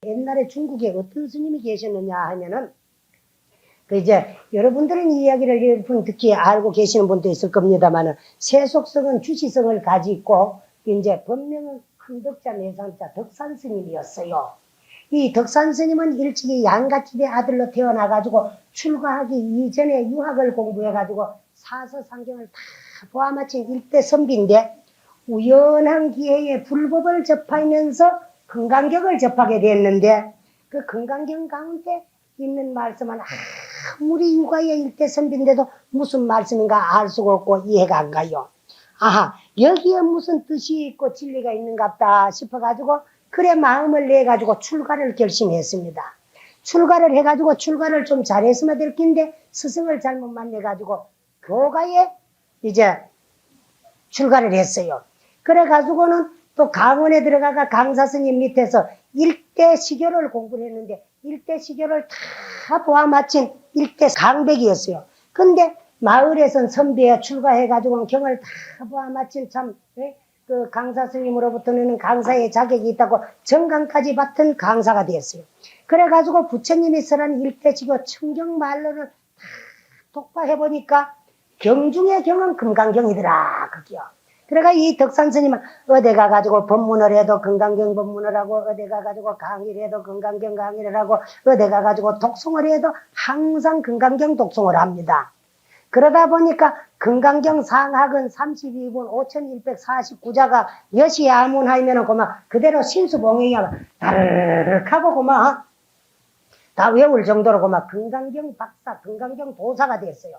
옛날에 중국에 어떤 스님이 계셨느냐 하면은, 여러분들은 이 이야기를 여러분 듣기 알고 계시는 분도 있을 겁니다만은, 세속성은 주시성을 가지고, 법명은 큰덕자 내상자 덕산 스님이었어요. 이 덕산 스님은 일찍이 양가집의 아들로 태어나가지고 출가하기 이전에 유학을 공부해가지고 사서상경을 다 보아마친 일대 선비인데, 우연한 기회에 불법을 접하면서 금강경을 접하게 됐는데, 그 금강경 가운데 있는 말씀은 아무리 육아의 일대 선비인데도 무슨 말씀인가 알 수가 없고 이해가 안 가요. 아하, 여기에 무슨 뜻이 있고 진리가 있는갑다 싶어가지고, 그래 마음을 내가지고 출가를 결심했습니다. 출가를 해가지고 출가를 좀 잘했으면 될 텐데 스승을 잘못 만나가지고 교가에 출가를 했어요. 그래가지고는 또 강원에 들어가가 강사 스님 밑에서 일대 시교를 공부를 했는데, 일대 시교를 다 보아 마친 일대 강백이었어요. 근데 마을에선 선비에 출가해가지고 경을 다 보아 마친 그 강사 스님으로부터는 강사의 자격이 있다고 정강까지 받은 강사가 되었어요. 그래가지고 부처님이 설한 일대시교 청경말로를 다 독파해보니까 경 중의 경은 금강경이더라, 그게요. 그래가 이 덕산 스님은 어디 가가지고 법문을 해도 금강경 법문을 하고, 어디 가가지고 강의를 해도 금강경 강의를 하고, 어디 가가지고 독송을 해도 항상 금강경 독송을 합니다. 그러다 보니까 금강경 상학은 32분 5149자가 여시 아문하면은 그대로 신수봉행이야 다르륵 하고 다 외울 정도로 금강경 박사, 금강경 도사가 됐어요.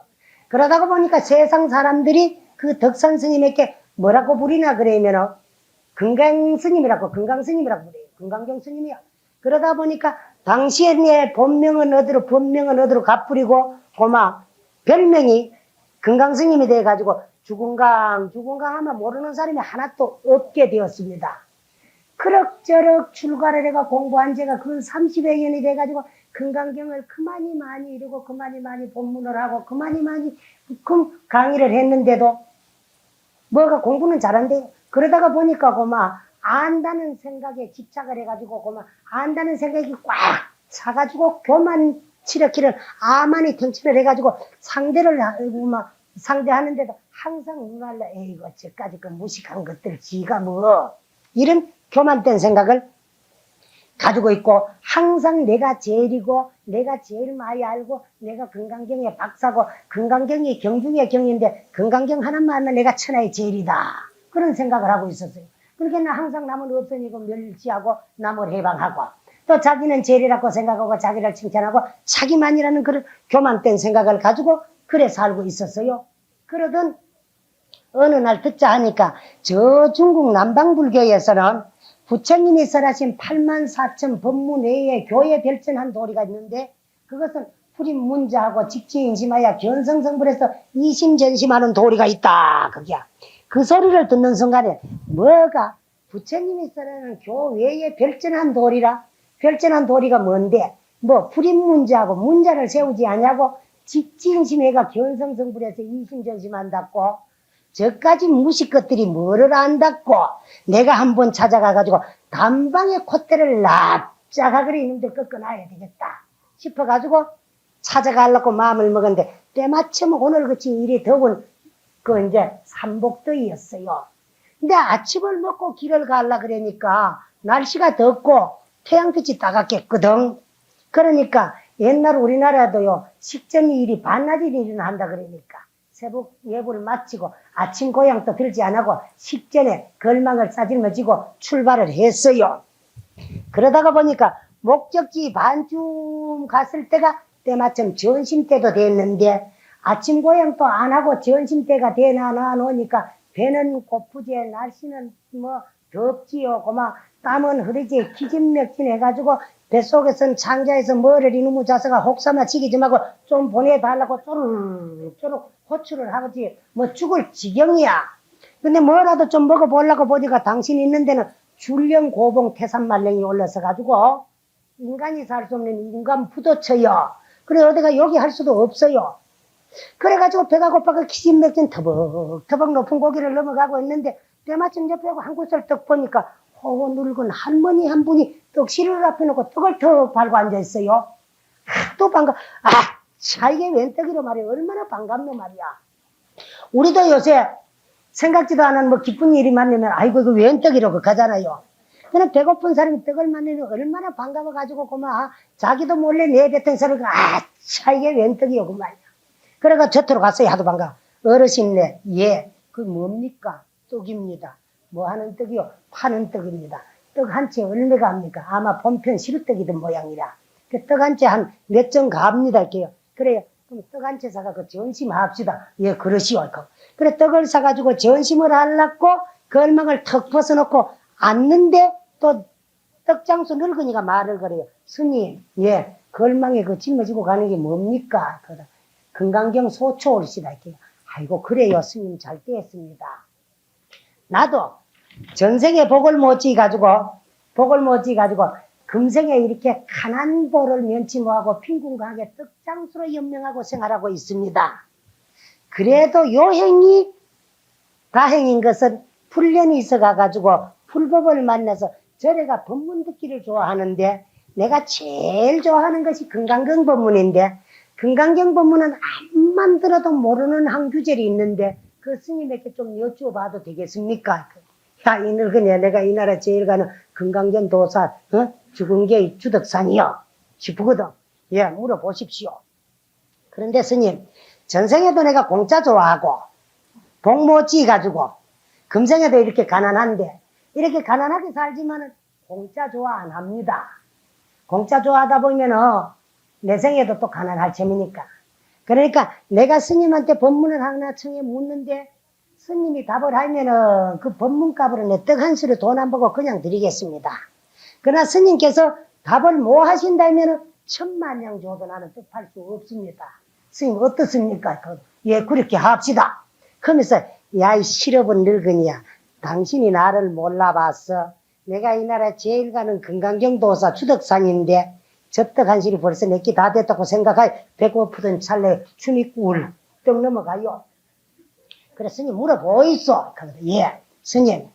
그러다가 보니까 세상 사람들이 그 덕산 스님에게 뭐라고 부리나 그러면은 금강스님이라고 부려요. 금강경 스님이야. 그러다 보니까 당시에 내 본명은 어디로 갚부리고 별명이 금강스님이 돼가지고 주금강 하면 모르는 사람이 하나도 없게 되었습니다. 그럭저럭 출가를 해가 공부한 지가 그 30여 년이 돼가지고 금강경을 그만이 이루고 그만이 본문을 하고 그만이 강의를 했는데도 뭐가 공부는 잘한대요. 그러다가 보니까 안다는 생각에 집착을 해가지고 안다는 생각이 꽉 차가지고 교만 치러키를 아만이 덩치를 해가지고 상대하는데도 항상 눈알라 에이고 저까지 그 무식한 것들 지가 이런 교만된 생각을 가지고 있고, 항상 내가 제일이고 내가 제일 많이 알고 내가 금강경의 박사고 금강경이 경중의 경인데 금강경 하나만 하면 내가 천하의 제일이다, 그런 생각을 하고 있었어요. 그러니까 항상 남을 없으니까 멸시하고 남을 해방하고 또 자기는 제일이라고 생각하고 자기를 칭찬하고 자기만이라는 그런 교만된 생각을 가지고 그래 살고 있었어요. 그러던 어느 날 듣자 하니까 저 중국 남방불교에서는 부처님이 설하신 84,000 법문 외에 교에 별전한 도리가 있는데, 그것은 불임문자하고 직지인심하여 견성성불에서 이심전심하는 도리가 있다, 그게야. 그 소리를 듣는 순간에 뭐가 부처님이 설하는 교 외에 별전한 도리라? 별전한 도리가 뭔데? 불임문자하고 문자를 세우지 않냐고 직지인심해가 견성성불에서 이심전심한다고, 저까지 무식 것들이 뭐를 안다고 내가 한번 찾아가가지고 단방에 콧대를 납작하게 이놈들 꺾어놔야 되겠다 싶어가지고 찾아가려고 마음을 먹었는데, 때마침 오늘같이 일이 더운 삼복더위였어요. 근데 아침을 먹고 길을 가려고 그러니까 날씨가 덥고 태양빛이 따갑겠거든. 그러니까 옛날 우리나라도요 식전이 일이 반나절 일이나 한다 그러니까 새벽 예불을 마치고 아침 고향도 들지 않고 식전에 걸망을 싸질머지고 출발을 했어요. 그러다가 보니까 목적지 반쯤 갔을 때가 때마침 점심때도 됐는데, 아침 고향도 안 하고 점심때가 되나 나오니까 배는 고프지, 날씨는 덥지요. 땀은 흐르지, 기진맥진해가지고 뱃속에선 창자에서 뭐를 이놈의 자서가 혹사나 지기 좀 하고 좀 보내달라고 쪼르륵 호출을 하지 죽을 지경이야. 근데 뭐라도 좀 먹어보려고 보니까 당신 있는 데는 줄령 고봉 태산말랭이 올라서 가지고 인간이 살 수 없는 인간 부도쳐요. 그래 어디가 여기 할 수도 없어요. 그래가지고 배가 고파가 기진맥진 터벅터벅 높은 고기를 넘어가고 있는데 때마침 옆에 한 곳을 딱 보니까 늙은 할머니 한 분이 떡실을 앞에 놓고 떡을 더 밟고 앉아있어요. 또 반가, 차, 이게 웬 떡이로 말이야. 얼마나 반갑노 말이야. 우리도 요새 생각지도 않은 뭐 기쁜 일이 만나면, 아이고, 이거 웬 떡이라고 가잖아요. 그냥 배고픈 사람이 떡을 만나면 얼마나 반가워가지고, 그만, 자기도 몰래 내뱉은 소리가, 차, 이게 웬 떡이요, 그 말이야. 그래가 저토로 갔어요, 하도 반가. 어르신네, 예, 그 뭡니까? 떡입니다. 뭐 하는 떡이요? 파는 떡입니다. 떡 한 채 얼마가 합니까? 아마 본편 시루떡이던 모양이라. 그 떡 한 채 한 몇 정 갑니다, 이렇게요. 그래요. 그럼 떡 한 채 사가 그 전심합시다. 예, 그러시오. 그래, 떡을 사가지고 전심을 하려고 걸망을 턱 벗어놓고 앉는데 또 떡장수 늙은이가 말을 그래요. 스님, 예, 걸망에 그 짊어지고 가는 게 뭡니까? 금강경 소초올시다. 이렇게. 아이고, 그래요. 스님 잘 되었습니다. 나도 전생에 복을 못 지가지고 금생에 이렇게 가난 보를 면치 못하고 빈궁하게 떡장수로 연명하고 생활하고 있습니다. 그래도 요행이 다행인 것은 풀련이 있어가지고 풀법을 만나서 절에가 법문 듣기를 좋아하는데 내가 제일 좋아하는 것이 금강경 법문인데 금강경 법문은 암만 들어도 모르는 한 구절이 있는데 그 스님에게 좀 여쭈어봐도 되겠습니까? 야, 이 늙은이야. 내가 이 나라 제일 가는 금강전 도사, 죽은 게 주덕산이요. 싶거든. 예, 물어보십시오. 그런데 스님, 전생에도 내가 공짜 좋아하고, 복 못 지가지고, 금생에도 이렇게 가난한데, 이렇게 가난하게 살지만은 공짜 좋아 안 합니다. 공짜 좋아하다 보면은, 내 생에도 또 가난할 셈이니까. 그러니까 내가 스님한테 법문을 하나 청해 묻는데, 스님이 답을 하면은 그 법문값으로 내 떡 한 수를 돈 안 벌고 그냥 드리겠습니다. 그러나 스님께서 답을 뭐 하신다면은 10,000냥 줘도 나는 떡 팔 수 없습니다. 스님 어떻습니까? 예, 그렇게 합시다. 그러면서 야, 이 실업은 늙은이야. 당신이 나를 몰라봤어. 내가 이 나라 제일 가는 금강경 도사 주덕산인데 저 떡 한 실이 벌써 내끼 다 됐다고 생각하여 배고프던 찰나에 춤이 꿀 떡 넘어가요. 그래, 스님 물어보이소. 예, 스님.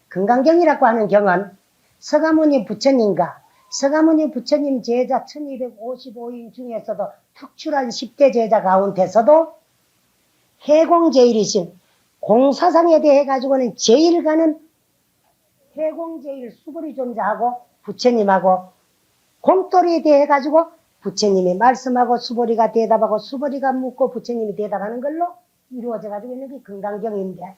금강경이라고 하는 경은 서가모니 부처님과 서가모니 부처님 제자 1255인 중에서도 특출한 10대 제자 가운데서도 해공제일이신 공사상에 대해 가지고는 제일 가는 해공제일 수불이 존재하고 부처님하고 공돌이에 대해 가지고 부처님이 말씀하고 수보리가 대답하고 수보리가 묻고 부처님이 대답하는 걸로 이루어져 가지고 있는 게 금강경인데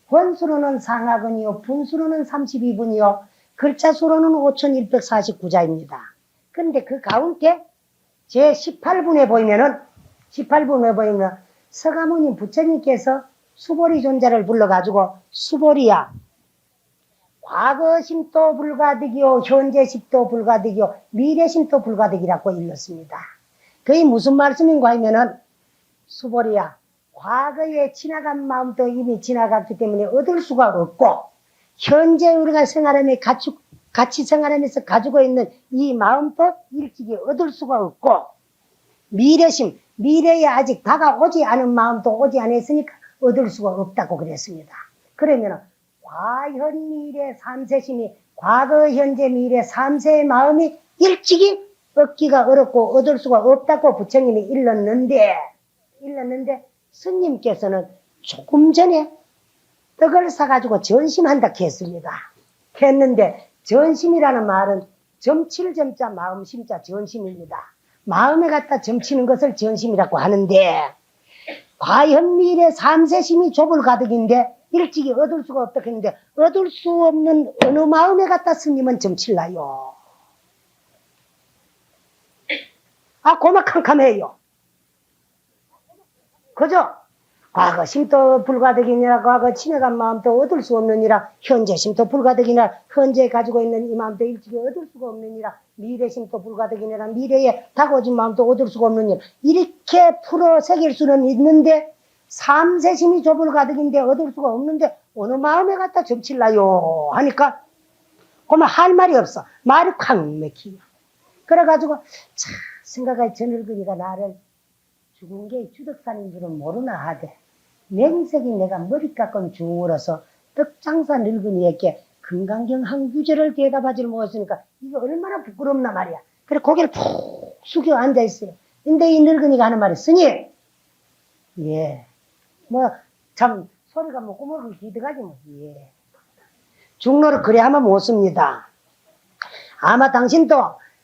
권수로는 상하근이요 분수로는 32분이요 글자 수로는 5149자입니다. 그런데 그 가운데 제 18분에 보이면 서가모니 부처님께서 수보리 존자를 불러가지고 수보리야 과거심도 불가득이요 현재심도 불가득이요 미래심도 불가득이라고 일렀습니다. 그게 무슨 말씀인가 하면은 수보리야 과거에 지나간 마음도 이미 지나갔기 때문에 얻을 수가 없고 현재 우리가 생활하며 같이 생활하면서 가지고 있는 이 마음도 일찍이 얻을 수가 없고 미래심, 미래에 아직 다가오지 않은 마음도 오지 않았으니까 얻을 수가 없다고 그랬습니다. 그러면 과현 미래 삼세심이 과거 현재 미래 삼세의 마음이 일찍이 얻기가 어렵고 얻을 수가 없다고 부처님이 일렀는데 스님께서는 조금 전에 떡을 사가지고 전심한다 했습니다. 했는데 전심이라는 말은 점칠 점자 마음심자 전심입니다. 마음에 갖다 점치는 것을 전심이라고 하는데 과연 미래 삼세심이 좁을 가득인데 일찍이 얻을 수가 없다 했는데 얻을 수 없는 어느 마음에 갖다 스님은 점칠라요. 고막캄캄해요. 그죠? 과거 심도 불가득이니라 과거 지나간 마음도 얻을 수 없느니라 현재 심도 불가득이니라 현재 가지고 있는 이 마음도 일찍이 얻을 수가 없느니라 미래 심도 불가득이니라 미래에 다가오진 마음도 얻을 수가 없느니라 이렇게 풀어 새길 수는 있는데 삼세심이 좁을 가득인데 얻을 수가 없는데 어느 마음에 갖다 점칠라요 하니까 그만 할 말이 없어. 말이 콱 막히요. 그래가지고 참 생각하니 저 늙은이가 나를 죽은 게 주덕산인 줄은 모르나 하되 맹색이 내가 머리 깎은 중으로서 떡장사 늙은이에게 금강경 한 구절을 대답하지를 못했으니까 이거 얼마나 부끄럽나 말이야. 그래 고개를 푹 숙여 앉아있어요. 근데 이 늙은이가 하는 말이 스님, 예, 뭐 참 소리가 뭐 구멍을 기득하지 뭐. 예, 중로를 그래 하면 못 씁니다. 아마 당신도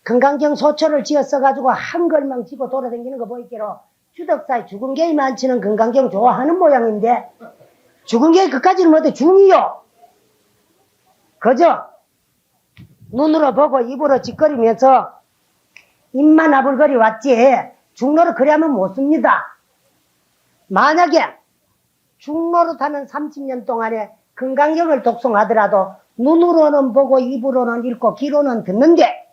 금강경 소초를 지어 써가지고 한 걸망 지고 돌아다니는 거 보이기로 주덕사에 죽은 개이 많지는 금강경 좋아하는 모양인데 죽은 개이 그까지는 못해 중이요. 그죠? 눈으로 보고 입으로 짓거리면서 입만 아불거리 왔지 중로를 그래 하면 못 씁니다. 만약에 중로로 타는 30년 동안에 금강경을 독송하더라도 눈으로는 보고 입으로는 읽고 귀로는 듣는데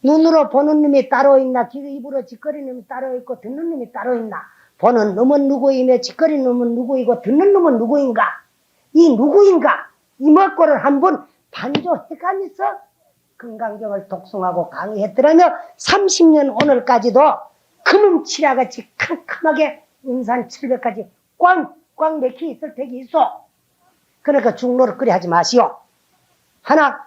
눈으로 보는 놈이 따로 있나 입으로 짓거리는 놈이 따로 있고 듣는 놈이 따로 있나 보는 놈은 누구이며 짓거리는 놈은 누구이고 듣는 놈은 누구인가 이 누구인가 이 먹고를 한번 반조해가면서 금강경을 독송하고 강의했더라며 30년 오늘까지도 금음치라같이 캄캄하게 인산철벽까지 꽝꽝 맥혀 있을 택이 있어. 그러니까 중로를 그리 하지 마시오. 하나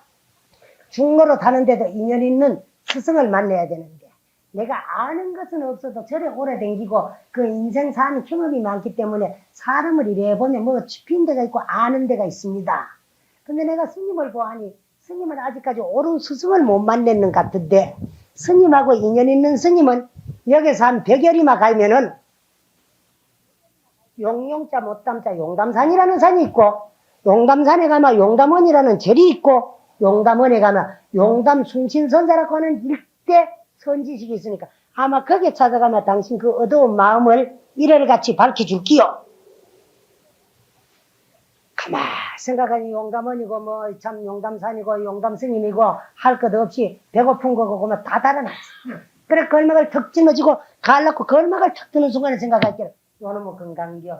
중로로 타는데도 인연 있는 스승을 만나야 되는데 내가 아는 것은 없어도 절에 오래 댕기고 그 인생 사는 경험이 많기 때문에 사람을 이래 보면 뭐 짚힌 데가 있고 아는 데가 있습니다. 근데 내가 스님을 보아하니 스님은 아직까지 옳은 스승을 못 만났는 것 같은데 스님하고 인연 있는 스님은 여기서 한 100여리만 가면은 용용자 못담자 용담산이라는 산이 있고 용담산에 가면 용담원이라는 절이 있고 용담원에 가면 용담 숭신선사라고 하는 일대 선지식이 있으니까 아마 거기에 찾아가면 당신 그 어두운 마음을 이래같이 밝혀줄기요. 가만 생각하니 용담원이고 뭐 참 용담산이고 용담스님이고 할 것 없이 배고픈 거고 그러면 다 달아놨어. 그래 걸막을 턱 짊어지고 가려고 걸막을 턱 드는 순간에 생각할게 요놈의 금강경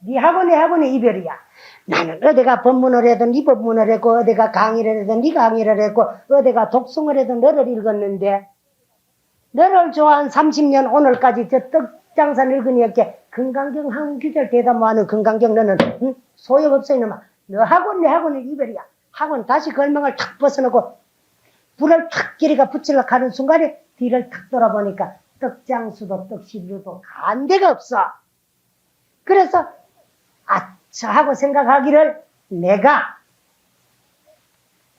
니하고 내하고는 이별이야. 나는 어디가 법문을 해도 니 법문을 했고 어디가 강의를 해도 니 강의를 했고 어디가 독송을 해도 너를 읽었는데 너를 좋아한 30년 오늘까지 저 떡장사 늙은이였게 금강경 한 구절 대답하는 금강경 너는 응? 소용없어 이놈아. 너하고 내하고는 이별이야. 하고는 다시 걸망을 탁 벗어놓고 불을 탁 길이가 붙이려고 하는 순간에 뒤를 탁 돌아보니까 떡장수도 떡시루도 간 데가 없어. 그래서 아차 하고 생각하기를 내가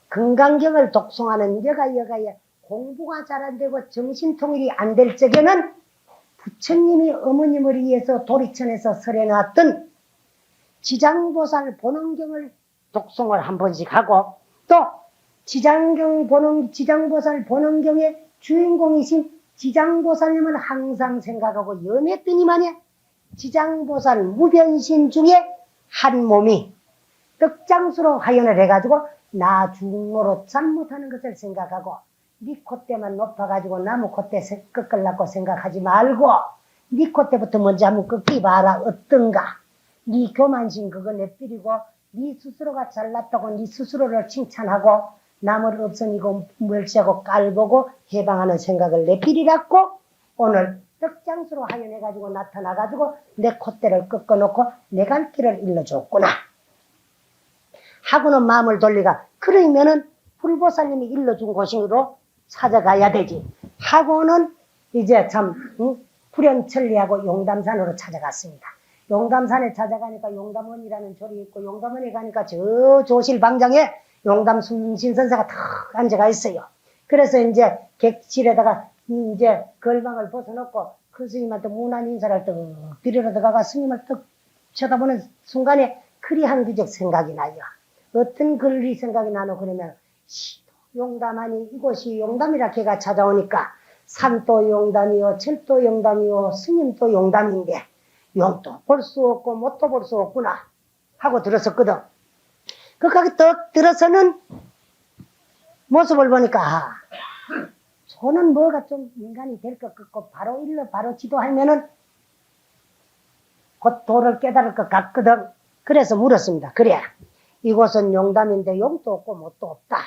금강경을 독송하는 여가에 공부가 잘 안 되고 정신통일이 안 될 적에는 부처님이 어머님을 위해서 도리천에서 설해놨던 지장보살 본원경을 독송을 한 번씩 하고 또 지장보살 본원경의 주인공이신 지장보살님을 항상 생각하고 염했더니만이 지장보살 무변신 중에 한 몸이 떡장수로 화연을 해가지고 나 중모로 잘못하는 것을 생각하고 네 콧대만 높아가지고 나무 콧대 꺾으려고 생각하지 말고 네 콧대부터 먼저 한번 꺾기 봐라 어떤가. 네 교만심 그거 내버리고 네 스스로가 잘났다고 네 스스로를 칭찬하고 남을 없으니고 멸시하고 깔보고 해방하는 생각을 내버리라고 오늘 떡장수로 하연해가지고 나타나가지고 내 콧대를 꺾어놓고 내 갈 길을 일러줬구나 하고는 마음을 돌리가 그러면은 불보살님이 일러준 곳으로 찾아가야 되지 하고는 이제 참 불현천리하고 용담산으로 찾아갔습니다. 용담산에 찾아가니까 용담원이라는 절이 있고 용담원에 가니까 저 조실방장에 용담 순신선사가 탁 앉아가 있어요. 그래서 이제 객실에다가 이제 걸방을 벗어놓고 큰 스님한테 문안 인사를 떡 드리러 들어가가 스님을 떡 쳐다보는 순간에 글이 한 구절 생각이 나요. 어떤 글이 생각이 나노 그러면 시도 용담하니 이곳이 용담이라 걔가 찾아오니까 산도 용담이요 철도 용담이요 스님도 용담인데 용도 볼 수 없고 못도 볼 수 없구나 하고 들었었거든. 거기까지 떡 들어서는 모습을 보니까 아, 저는 뭐가 좀 인간이 될 것 같고 바로 일러 바로 지도하면은 곧 도를 깨달을 것 같거든. 그래서 물었습니다. 그래 이곳은 용담인데 용도 없고 못도 없다.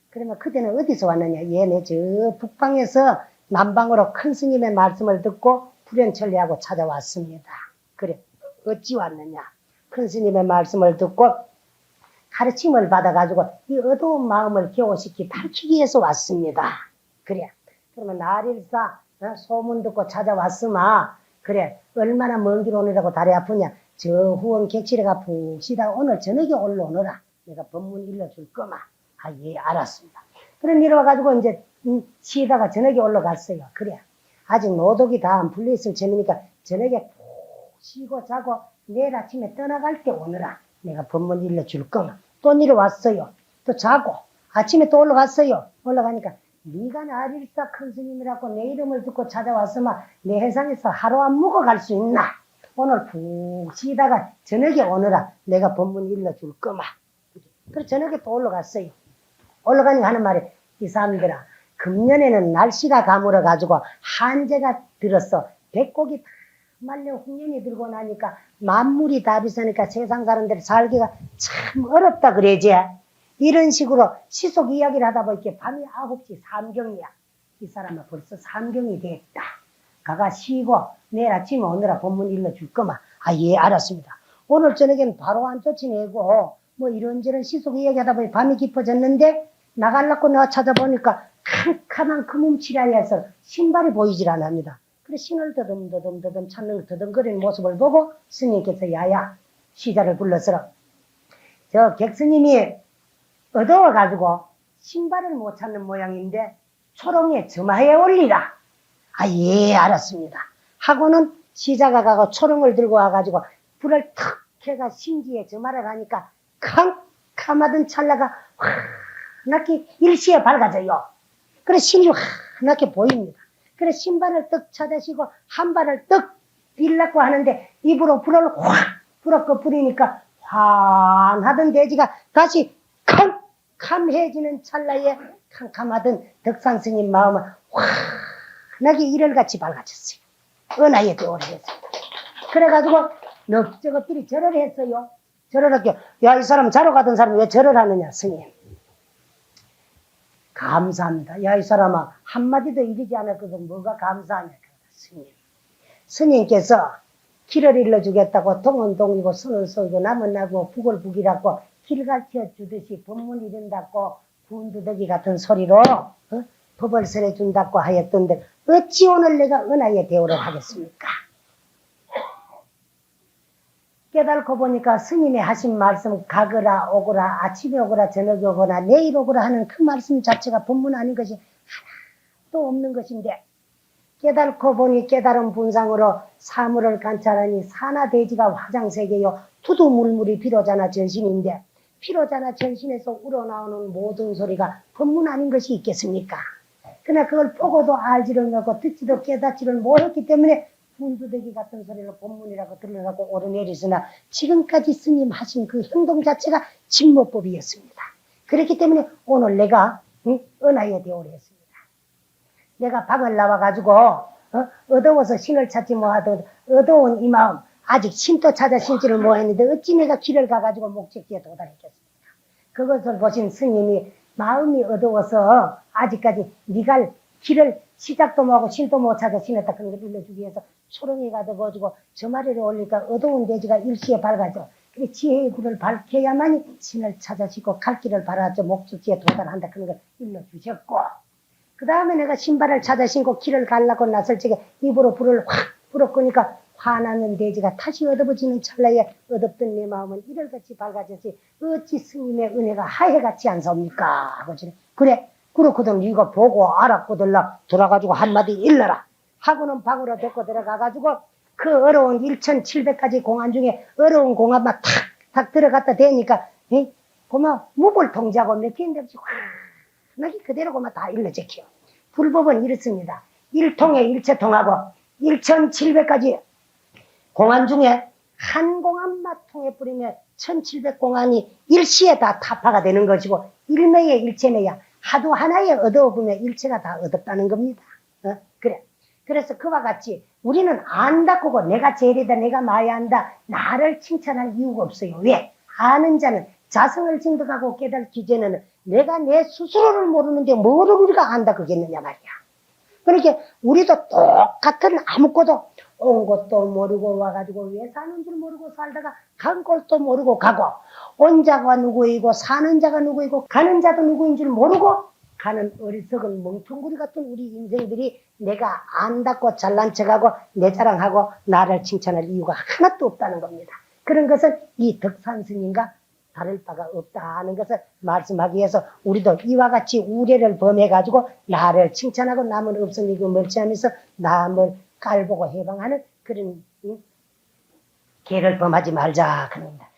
그러면 그대는 어디서 왔느냐. 얘네 저 북방에서 남방으로 큰 스님의 말씀을 듣고 불현천리하고 찾아왔습니다. 그래 어찌 왔느냐. 큰 스님의 말씀을 듣고 가르침을 받아가지고 이 어두운 마음을 개호시키 밝히기 위해서 왔습니다. 그래. 그러면 날일사 소문 듣고 찾아왔으마. 그래. 얼마나 먼 길 오느라고 다리 아프냐. 저 후원 객실에가 푹 쉬다 오늘 저녁에 올라오너라. 내가 법문 일러줄 거마. 아, 예, 알았습니다. 그래, 내려와가지고 이제 쉬다가 저녁에 올라갔어요. 그래. 아직 노독이 다 안 풀려있을 점이니까 저녁에 푹 쉬고 자고 내일 아침에 떠나갈 때 오느라. 내가 법문 일러줄 거마. 또 내려왔어요. 또 자고 아침에 또 올라갔어요. 올라가니까 네가 날일사 큰 스님이라고 내 이름을 듣고 찾아왔으면 내 해상에서 하루 안 묵어갈 수 있나? 오늘 푹 쉬다가 저녁에 오느라 내가 법문 일러줄 거마. 그래서 저녁에 또 올라갔어요. 올라가니까 하는 말이 이 사람들아 금년에는 날씨가 가물어가지고 한재가 들었어. 백곡이 다 말려 홍련이 들고 나니까 만물이 다 비싸니까 세상 사람들 살기가 참 어렵다 그래지. 이런 식으로 시속 이야기를 하다 보니까 밤이 9시 삼경이야. 이 사람은 벌써 삼경이 됐다. 가가 쉬고 내일 아침에 오느라 법문 일러줄 거마. 아, 예, 알았습니다. 오늘 저녁엔 바로 안 쫓아내고 뭐 이런저런 시속 이야기 하다 보니 밤이 깊어졌는데 나가려고 내가 찾아보니까 캄캄한 그 몸치라에서 신발이 보이질 않습니다. 그래 신을 더듬 찾는 더듬거리는 모습을 보고 스님께서 야야 시자를 불러서라. 저 객스님이 어두워가지고 신발을 못 찾는 모양인데 초롱에 점화해 올리라. 아, 예, 알았습니다. 하고는 시자가 가고 초롱을 들고 와가지고 불을 탁 해가 심지에 점화를 하니까 캄캄하던 찰나가 환하게 일시에 밝아져요. 그래 신이 환하게 보입니다. 그래 신발을 떡 찾으시고 한 발을 떡 빌라고 하는데 입으로 불을 확 불어 뿌리니까 환하던 돼지가 다시 캄캄해지는 찰나에 캄캄하던 덕산스님 마음은 환하게 이럴같이 밝아졌어요. 은하에 되어버렸습니다. 그래가지고 넉저것들이 절을 했어요. 절을 할게요. 야, 이 사람 자러 가던 사람이 왜 절을 하느냐, 스님. 감사합니다. 야, 이 사람아, 한마디도 이르지 않았거든. 뭐가 감사하냐, 스님. 스님께서 길을 일러주겠다고 동은 동이고 손은 손이고 남은 나고 북을 북이라고 길 가르쳐 주듯이 법문 이른다고 군두더기 같은 소리로 법을 설해준다고 하였던데 어찌 오늘 내가 은하의 대우를 하겠습니까? 깨달고 보니까 스님이 하신 말씀 가거라 오거라 아침에 오거라 저녁에 오거나 내일 오거라 하는 그 말씀 자체가 법문 아닌 것이 하나도 없는 것인데 깨달고 보니 깨달은 분상으로 사물을 관찰하니 사나돼지가 화장세계요 두두물물이 피로자나 전신인데 피로자나 전신에서 우러나오는 모든 소리가 법문 아닌 것이 있겠습니까? 그러나 그걸 보고도 알지를 못하고 듣지도 깨닫지를 못했기 때문에 군두대기 같은 소리를 법문이라고 들으라고 오르내리으나 지금까지 스님 하신 그 행동 자체가 진모법이었습니다. 그렇기 때문에 오늘 내가 은하에 대오를 했습니다. 내가 방을 나와가지고 어두워서 신을 찾지 뭐하도 어두운 이 마음 아직 신도 찾아 신지를 못했는데 어찌 내가 길을 가가지고 목적지에 도달했겠습니까? 그것을 보신 스님이 마음이 어두워서 아직까지 네가 길을 시작도 못하고 신도 못 찾아 신었다 그런 걸 일러주기 위해서 초롱이 가둬가지고 저 마리를 올리니까 어두운 대지가 일시에 밝아져. 그래 지혜의 불을 밝혀야만이 신을 찾아시고 갈 길을 바라죠. 목적지에 도달한다 그런 걸 일러주셨고 그 다음에 내가 신발을 찾아 신고 길을 가려고 나설 적에 입으로 불을 확 불어 끄니까 화나는 돼지가 다시 어두워지는 찰나에 어둡던 내 마음은 이럴같이 밝아졌지 어찌 스님의 은혜가 하해같이 않사옵니까? 그래 그렇거든 네가 보고 알았거들라 들어가지고 한마디 일러라 하고는 방으로 데리고 들어가가지고 그 어려운 1700가지 공안 중에 어려운 공안만 탁탁 들어갔다 대니까 고마 무불 통제하고 몇 개인데 없이 환하게 그대로고만 다 일러제키요. 불법은 이렇습니다. 일통에 일체통하고 1700가지 공안 중에 한 공안만 통해 뿌리면 1700공안이 일시에 다 타파가 되는 것이고 일매의 일체매야 하도 하나에 얻어보면 일체가 다 얻었다는 겁니다. 그래. 그래서 그와 같이 우리는 안다고고 내가 제일이다 내가 마야 한다 나를 칭찬할 이유가 없어요. 왜? 아는 자는 자성을 증득하고 깨닫기 전에는 내가 내 스스로를 모르는데 뭐를 우리가 안다 그겠느냐 말이야. 그러니까 우리도 똑같은 아무것도 온 것도 모르고 와가지고 왜 사는 줄 모르고 살다가 간 곳도 모르고 가고 온 자가 누구이고 사는 자가 누구이고 가는 자도 누구인 줄 모르고 가는 어리석은 멍텅구리 같은 우리 인생들이 내가 안다고 잘난 척하고 내 자랑하고 나를 칭찬할 이유가 하나도 없다는 겁니다. 그런 것은 이 덕산 스님과 다를 바가 없다 하는 것을 말씀하기 위해서 우리도 이와 같이 우례를 범해가지고 나를 칭찬하고 남은 없으니고 멀찌하면서 남을 깔보고 해방하는 그런 개를 범하지 말자 그럽니다.